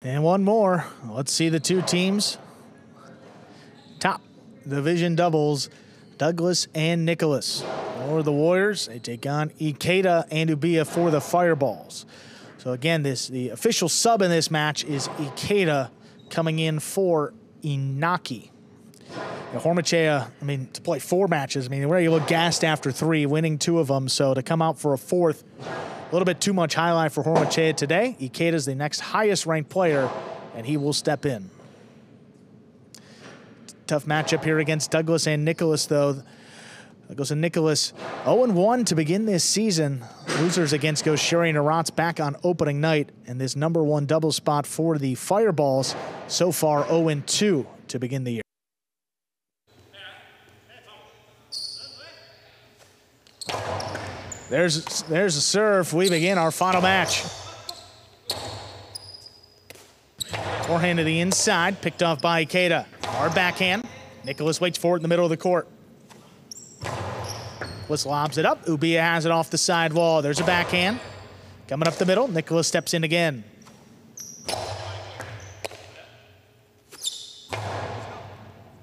And one more. Let's see the two teams. Top division doubles, Douglas and Nicolas. For the Warriors, they take on Ikeda and Ubilla for the Fireballs. So again, the official sub in this match is Ikeda coming in for Inaki. Hormachea, to play 4 matches, they were a little gassed after 3, winning 2 of them. So to come out for a 4th, a little bit too much highlight for Hormachea today. Ikeda is the next highest ranked player, and he will step in. Tough matchup here against Douglas and Nicolas, though. Douglas and Nicolas 0-1 to begin this season. Losers against Gosheri and Arats back on opening night, and this #1 double spot for the Fireballs so far 0-2 to begin the year. There's a serve. We begin our final match. Forehand to the inside, picked off by Ikeda. Hard backhand. Nicolas waits for it in the middle of the court. Nicolas lobs it up. Ubilla has it off the side wall. There's a backhand. Coming up the middle, Nicolas steps in again.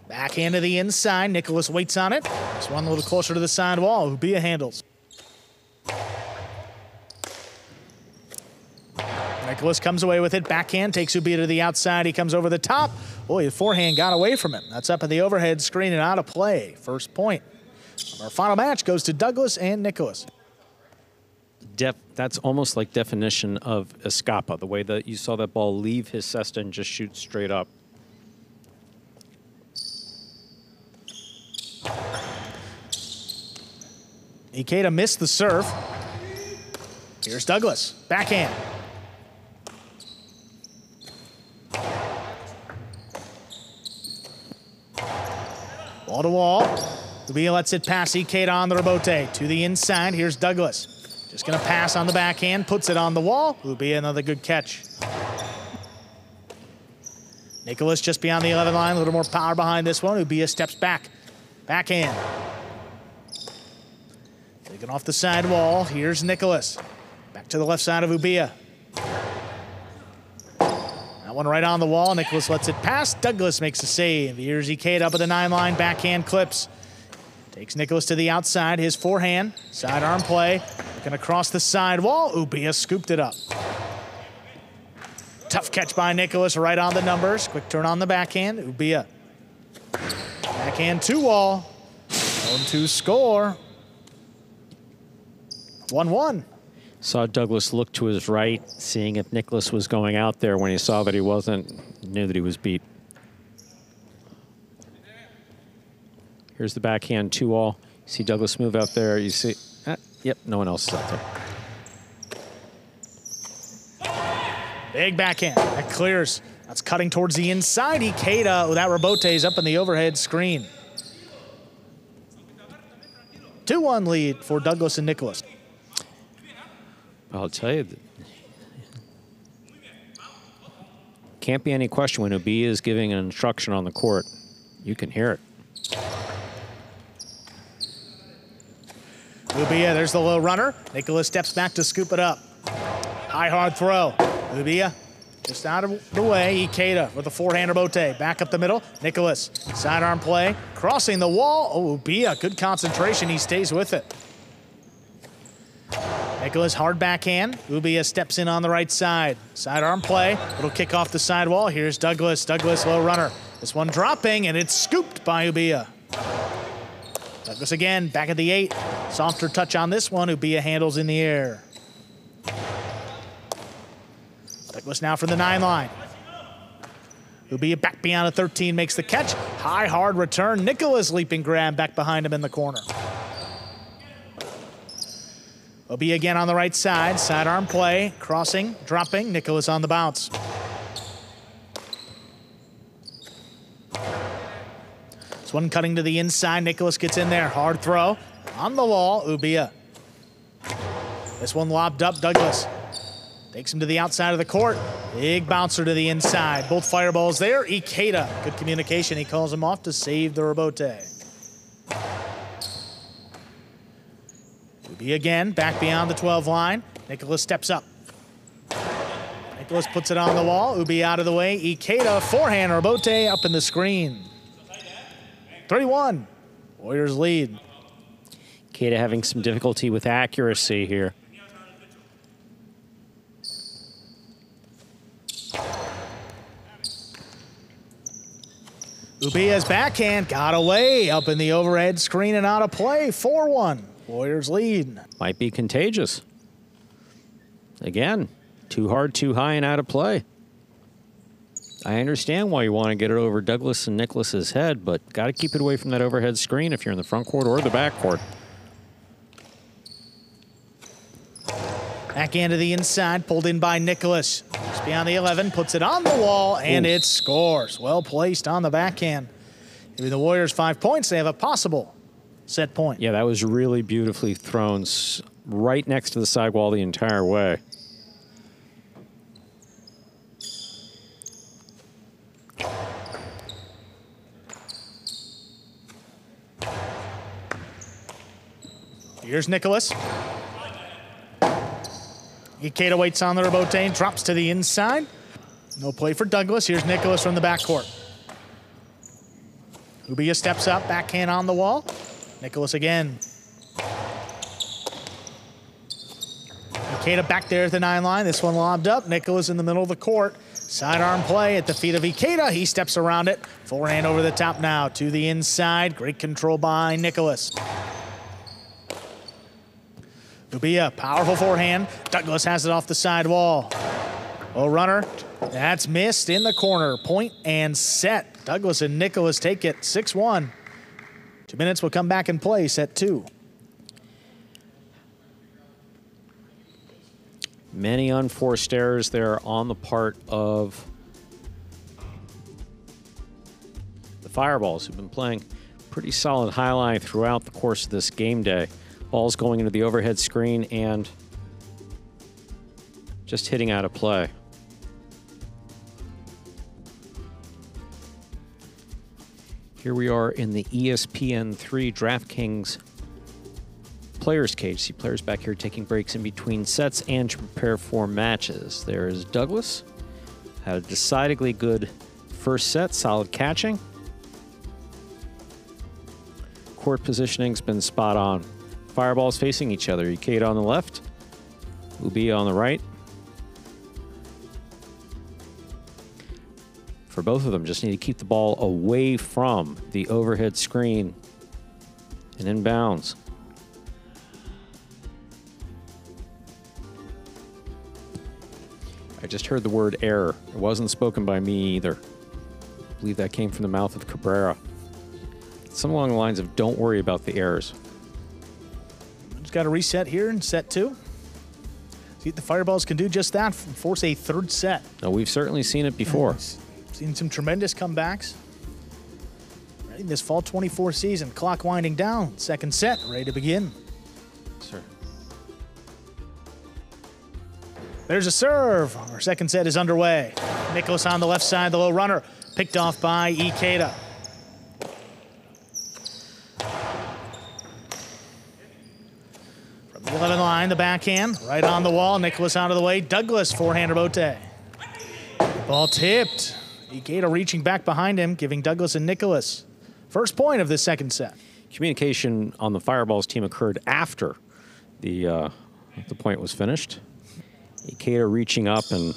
Backhand to the inside. Nicolas waits on it. This one a little closer to the side wall. Ubilla handles. Nicolas comes away with it. Backhand takes Ubilla to the outside. He comes over the top. Boy, his forehand got away from him. That's up at the overhead screen and out of play. First point. Our final match goes to Douglas and Nicolas. That's almost like definition of escapa, the way that you saw that ball leave his cesta and just shoot straight up. Ikeda missed the serve. Here's Douglas. Backhand. Wall to wall. Ubilla lets it pass Ikeda on the rebote. To the inside, here's Douglas. Just gonna pass on the backhand, puts it on the wall. Ubilla another good catch. Nicolas just beyond the 11 line, a little more power behind this one. Ubilla steps back. Backhand. Taken off the side wall, here's Nicolas. Back to the left side of Ubilla. One right on the wall. Nicolas lets it pass. Douglas makes a save. Here's Ikeda up at the 9 line. Backhand clips. Takes Nicolas to the outside. His forehand. Sidearm play. Looking across the side wall. Ubilla scooped it up. Tough catch by Nicolas right on the numbers. Quick turn on the backhand. Ubilla. Backhand 2 wall. 1-2 score. 1-1. Saw Douglas look to his right, seeing if Nicolas was going out there. When he saw that he wasn't, knew that he was beat. Here's the backhand 2-all. You see Douglas move out there. You see, yep, no one else is out there. Big backhand. That clears. That's cutting towards the inside. Ikeda, that rebote is up in the overhead screen. 2-1 lead for Douglas and Nicolas. I'll tell you, can't be any question when Ubilla is giving an instruction on the court. You can hear it. Ubilla, there's the low runner. Nicolas steps back to scoop it up. High hard throw. Ubilla just out of the way. Ikeda with a forehand rebote. Back up the middle. Nicolas, sidearm play. Crossing the wall. Oh, Ubilla, good concentration. He stays with it. Nicolas, hard backhand. Ubilla steps in on the right side. Sidearm play. Little kick off the side wall. Here's Douglas. Douglas, low runner. This one dropping, and it's scooped by Ubilla. Douglas again, back at the 8. Softer touch on this one. Ubilla handles in the air. Douglas now from the 9 line. Ubilla back beyond the 13, makes the catch. High, hard return. Nicolas leaping grab back behind him in the corner. Ubilla again on the right side. Sidearm play, crossing, dropping. Nicolas on the bounce. This one cutting to the inside. Nicolas gets in there. Hard throw. On the wall, Ubilla. This one lobbed up. Douglas takes him to the outside of the court. Big bouncer to the inside. Both fireballs there. Ikeda, good communication. He calls him off to save the rebote. Ubilla again, back beyond the 12 line. Nicolas steps up. Nicolas puts it on the wall. Ubi out of the way. Ikeda, forehand, Robote up in the screen. 3-1. Warriors lead. Ikeda having some difficulty with accuracy here. Ubilla's backhand got away up in the overhead screen and out of play. 4-1. Warriors lead. Might be contagious. Again, too hard, too high, and out of play. I understand why you want to get it over Douglas and Nicolas's head, but got to keep it away from that overhead screen if you're in the front court or the back court. Backhand to the inside, pulled in by Nicolas. Just beyond the 11, puts it on the wall, and it scores. Well placed on the backhand. Giving the Warriors 5 points. They have a possible set point. Yeah, that was really beautifully thrown right next to the sidewall the entire way. Here's Nicolas. Ikeda waits on the Robote, drops to the inside. No play for Douglas. Here's Nicolas from the backcourt. Ubilla steps up, backhand on the wall. Nicolas again. Ikeda back there at the 9 line. This one lobbed up. Nicolas in the middle of the court. Sidearm play at the feet of Ikeda. He steps around it. Forehand over the top now to the inside. Great control by Nicolas. Ubilla, powerful forehand. Douglas has it off the side wall. Oh, runner. That's missed in the corner. Point and set. Douglas and Nicolas take it 6-1. 2 minutes will come back and play set 2. Many unforced errors there on the part of the Fireballs, who've been playing pretty solid high line throughout the course of this game day. Ball's going into the overhead screen and just hitting out of play. Here we are in the ESPN3 DraftKings players cage. See players back here taking breaks in between sets and to prepare for matches. There's Douglas. Had a decidedly good first set, solid catching. Court positioning's been spot on. Fireballs facing each other. Ikeda on the left, Ubilla on the right. For both of them, just need to keep the ball away from the overhead screen and in bounds. I just heard the word error. It wasn't spoken by me either. I believe that came from the mouth of Cabrera. Something along the lines of, don't worry about the errors. Got a reset here in set 2. See if the Fireballs can do just that, force a third set. No, we've certainly seen it before. Seen some tremendous comebacks. Ready this fall 24 season. Clock winding down. Second set ready to begin. Sir. There's a serve. Our second set is underway. Nicolas on the left side, the low runner. Picked off by Ikeda. The 11 line, the backhand, right on the wall. Nicolas out of the way. Douglas, forehand Robote. Ball tipped. Ikeda reaching back behind him, giving Douglas and Nicolas first point of the second set. Communication on the Fireballs team occurred after the point was finished. Ikeda reaching up and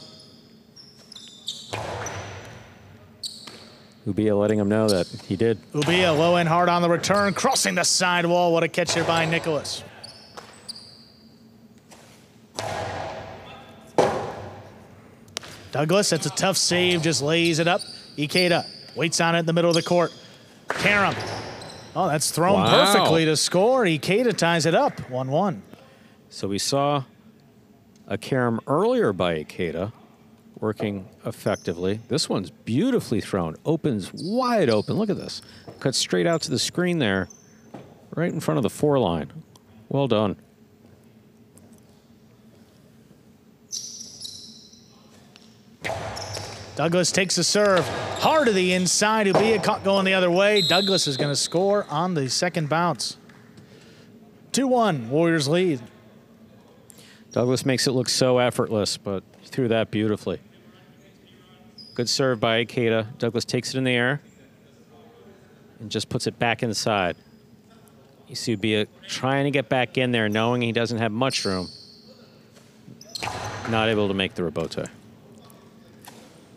Ubilla letting him know that he did. Ubilla low and hard on the return, crossing the side wall. What a catch here by Nicolas. Douglas, that's a tough save, just lays it up. Ikeda waits on it in the middle of the court. Karam. Oh, that's thrown perfectly to score. Ikeda ties it up, 1-1. So we saw a Karam earlier by Ikeda, working effectively. This one's beautifully thrown, opens wide open. Look at this. Cuts straight out to the screen there, right in front of the 4 line. Well done. Douglas takes a serve. Hard to the inside. Ubilla caught going the other way. Douglas is going to score on the second bounce. 2-1, Warriors lead. Douglas makes it look so effortless, but threw that beautifully. Good serve by Ikeda. Douglas takes it in the air and just puts it back inside. You see Ubilla trying to get back in there, knowing he doesn't have much room. Not able to make the rebote.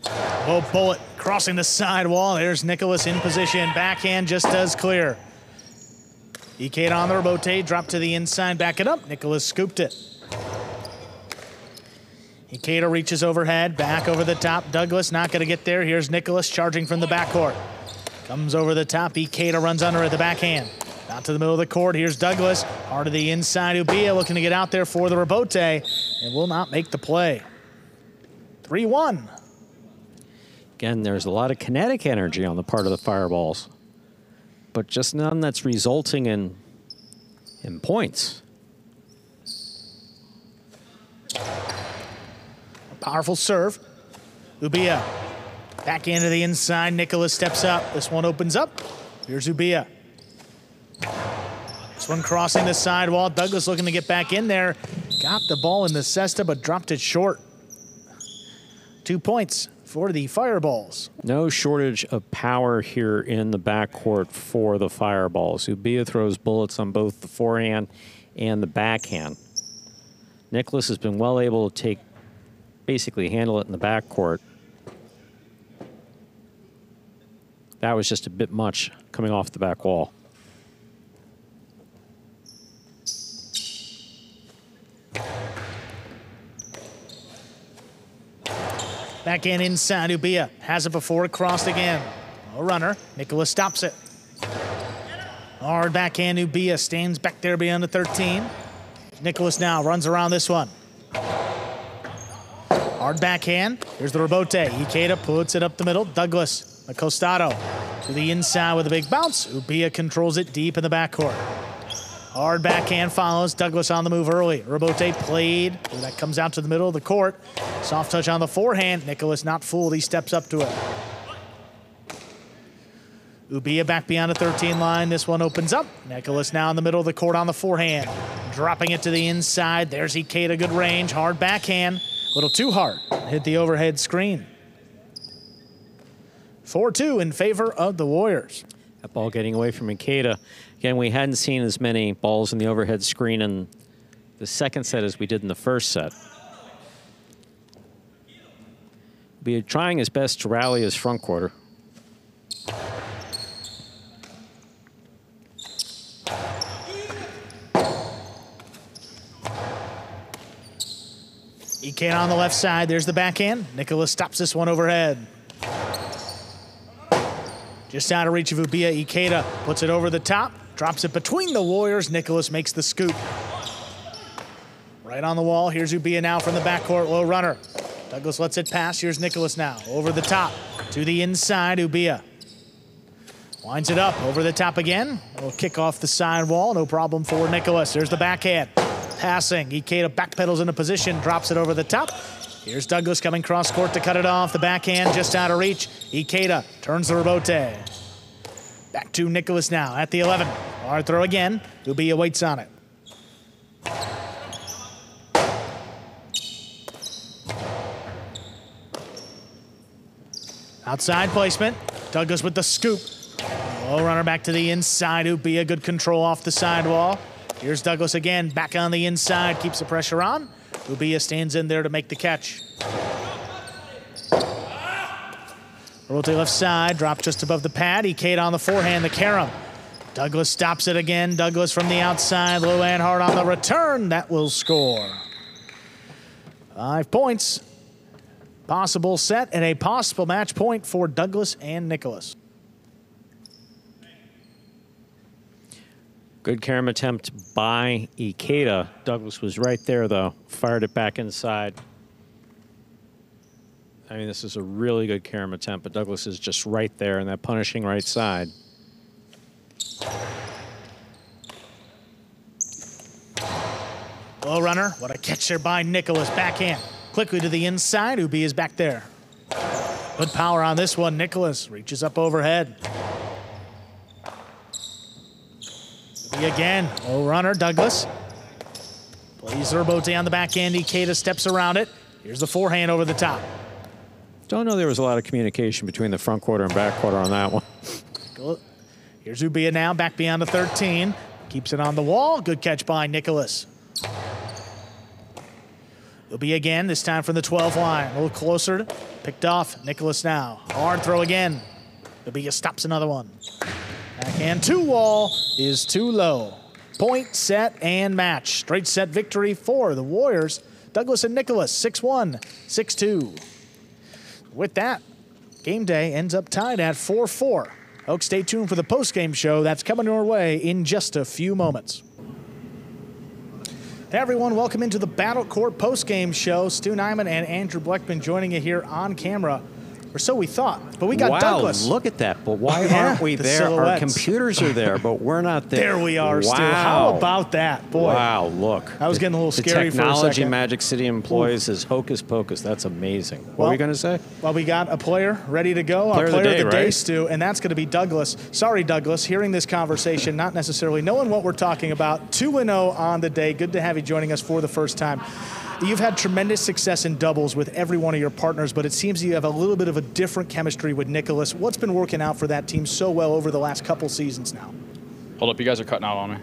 Oh, bullet crossing the sidewall. There's Nicolas in position. Backhand just does clear. Ikeda on the rebote, drop to the inside, back it up. Nicolas scooped it. Ikeda reaches overhead, back over the top. Douglas not going to get there. Here's Nicolas charging from the backcourt. Comes over the top. Ikeda runs under at the backhand. Out to the middle of the court. Here's Douglas. Hard to the inside. Ubilla looking to get out there for the rebote and will not make the play. 3-1. Again, there's a lot of kinetic energy on the part of the Fireballs, but just none that's resulting in points. Powerful serve. Ubilla back into the inside. Nicolas steps up. This one opens up. Here's Ubilla. This one crossing the sidewall. Douglas looking to get back in there. Got the ball in the cesta, but dropped it short. 2 points for the Fireballs. No shortage of power here in the backcourt for the Fireballs. Ubilla throws bullets on both the forehand and the backhand. Nicolas has been well able to basically handle it in the backcourt. That was just a bit much coming off the back wall. Backhand inside. Ubilla has it before it crossed again. A runner. Nicolas stops it. Hard backhand. Ubilla stands back there beyond the 13. Nicolas now runs around this one. Hard backhand. Here's the rebote. Ikeda puts it up the middle. Douglas, Acostado to the inside with a big bounce. Ubilla controls it deep in the backcourt. Hard backhand follows. Douglas on the move early. Rebote played. That comes out to the middle of the court. Soft touch on the forehand. Nicolas not fooled. He steps up to it. Ubilla back beyond the 13 line. This one opens up. Nicolas now in the middle of the court on the forehand. Dropping it to the inside. There's Ikeda. Good range. Hard backhand. A little too hard. Hit the overhead screen. 4-2 in favor of the Warriors. That ball getting away from Ikeda. Again, we hadn't seen as many balls in the overhead screen in the second set as we did in the first set. Be trying his best to rally his front quarter. Ikeda on the left side. There's the backhand. Nicolas stops this one overhead. Just out of reach of Ubilla. Ikeda puts it over the top. Drops it between the Warriors. Nicolas makes the scoop. Right on the wall. Here's Ubilla now from the backcourt. Low runner. Douglas lets it pass. Here's Nicolas now. Over the top. To the inside. Ubilla winds it up. Over the top again. We'll kick off the side wall. No problem for Nicolas. There's the backhand. Passing. Ikeda backpedals into position. Drops it over the top. Here's Douglas coming cross court to cut it off. The backhand just out of reach. Ikeda turns the rebote. Back to Nicolas now at the 11. Hard throw again. Ubilla waits on it. Outside placement. Douglas with the scoop. Low runner back to the inside. Ubilla good control off the sidewall. Here's Douglas again. Back on the inside. Keeps the pressure on. Ubilla stands in there to make the catch. Rotate left side, drop just above the pad. Ikeda on the forehand, the carom. Douglas stops it again. Douglas from the outside, low and hard on the return. That will score. 5 points. Possible set and a possible match point for Douglas and Nicolas. Good carom attempt by Ikeda. Douglas was right there, though. Fired it back inside. I mean, this is a really good carom attempt, but Douglas is just right there in that punishing right side. Low runner. What a catch there by Nicolas. Backhand. Quickly to the inside. Ubilla is back there. Good power on this one. Nicolas reaches up overhead. Ubilla again. Low runner. Douglas. Plays the rebote on the backhand. Ikeda steps around it. Here's the forehand over the top. Don't know there was a lot of communication between the front quarter and back quarter on that one. Here's Ubilla now, back beyond the 13. Keeps it on the wall. Good catch by Nicolas. Ubilla again, this time from the 12 line. A little closer. Picked off. Nicolas now. Hard throw again. Ubilla stops another one. Backhand 2-wall is too low. Point, set, and match. Straight set victory for the Warriors. Douglas and Nicolas, 6-1, 6-2. With that, game day ends up tied at 4-4. Folks, stay tuned for the post-game show. That's coming your way in just a few moments. Hey everyone, welcome into the Battle Court post-game show. Stu Nyman and Andrew Bleckman joining you here on camera. Or so we thought, but we got Douglas. Wow, look at that. But why aren't we there? Silhouettes. Our computers are there, but we're not there. There we are, wow. Stu. How about that? Boy. Wow, look. I was getting a little scary for a second. The technology Magic City employs is hocus pocus. That's amazing. What were you going to say? Well, we got a player ready to go. Our player of the day, Stu, and that's going to be Douglas. Sorry, Douglas, hearing this conversation, not necessarily knowing what we're talking about. 2-0 on the day. Good to have you joining us for the first time. You've had tremendous success in doubles with every one of your partners, but it seems you have a little bit of a different chemistry with Nicolas. What's been working out for that team so well over the last couple seasons now? Hold up, you guys are cutting out on me.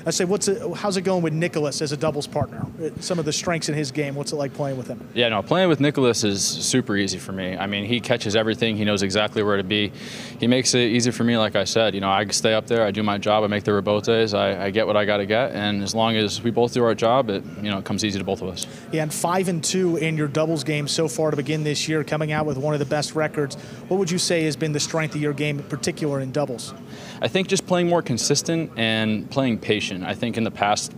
I say, how's it going with Nicolas as a doubles partner? Some of the strengths in his game, what's it like playing with him? Yeah, no, playing with Nicolas is super easy for me. I mean, he catches everything. He knows exactly where to be. He makes it easy for me, like I said. You know, I stay up there, I do my job, I make the rebotes, I get what I got to get, and as long as we both do our job, it comes easy to both of us. Yeah, and 5-2 in your doubles game so far to begin this year, coming out with one of the best records. What would you say has been the strength of your game, in particular in doubles? I think just playing more consistent and playing patient. I think in the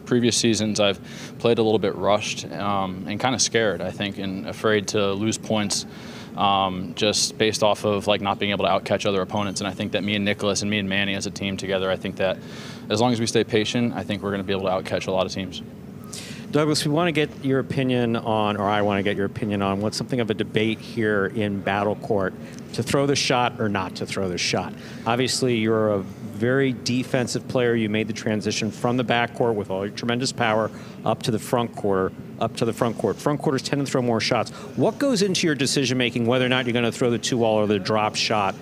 previous seasons, I've played a little bit rushed and kind of scared, I think, and afraid to lose points just based off of not being able to outcatch other opponents. And I think that me and Nicolas and me and Manny as a team together, I think that as long as we stay patient, I think we're going to be able to outcatch a lot of teams. Douglas, we want to get your opinion on, or I want to get your opinion on, what's something of a debate here in Battle Court, to throw the shot or not to throw the shot. Obviously, you're a very defensive player. You made the transition from the backcourt with all your tremendous power up to the front quarter, Front quarters tend to throw more shots. What goes into your decision-making whether or not you're going to throw the 2-wall or the drop shot?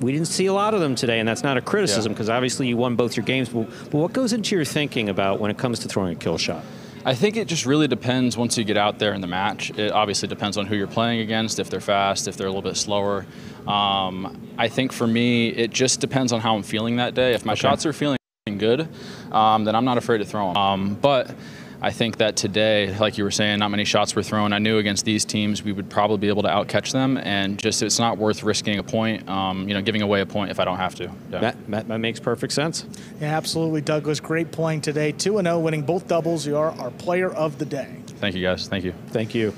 We didn't see a lot of them today, and that's not a criticism because obviously you won both your games. But what goes into your thinking about when it comes to throwing a kill shot? I think it just really depends once you get out there in the match. It obviously depends on who you're playing against, if they're fast, if they're a little bit slower. I think for me, it just depends on how I'm feeling that day. If my shots are feeling good, then I'm not afraid to throw them. But I think that today, like you were saying, not many shots were thrown. I knew against these teams we would probably be able to outcatch them, and just it's not worth risking a point, giving away a point if I don't have to. Yeah. That makes perfect sense. Yeah, absolutely, Douglas. Great playing today. 2-0, winning both doubles. You are our player of the day. Thank you, guys. Thank you. Thank you.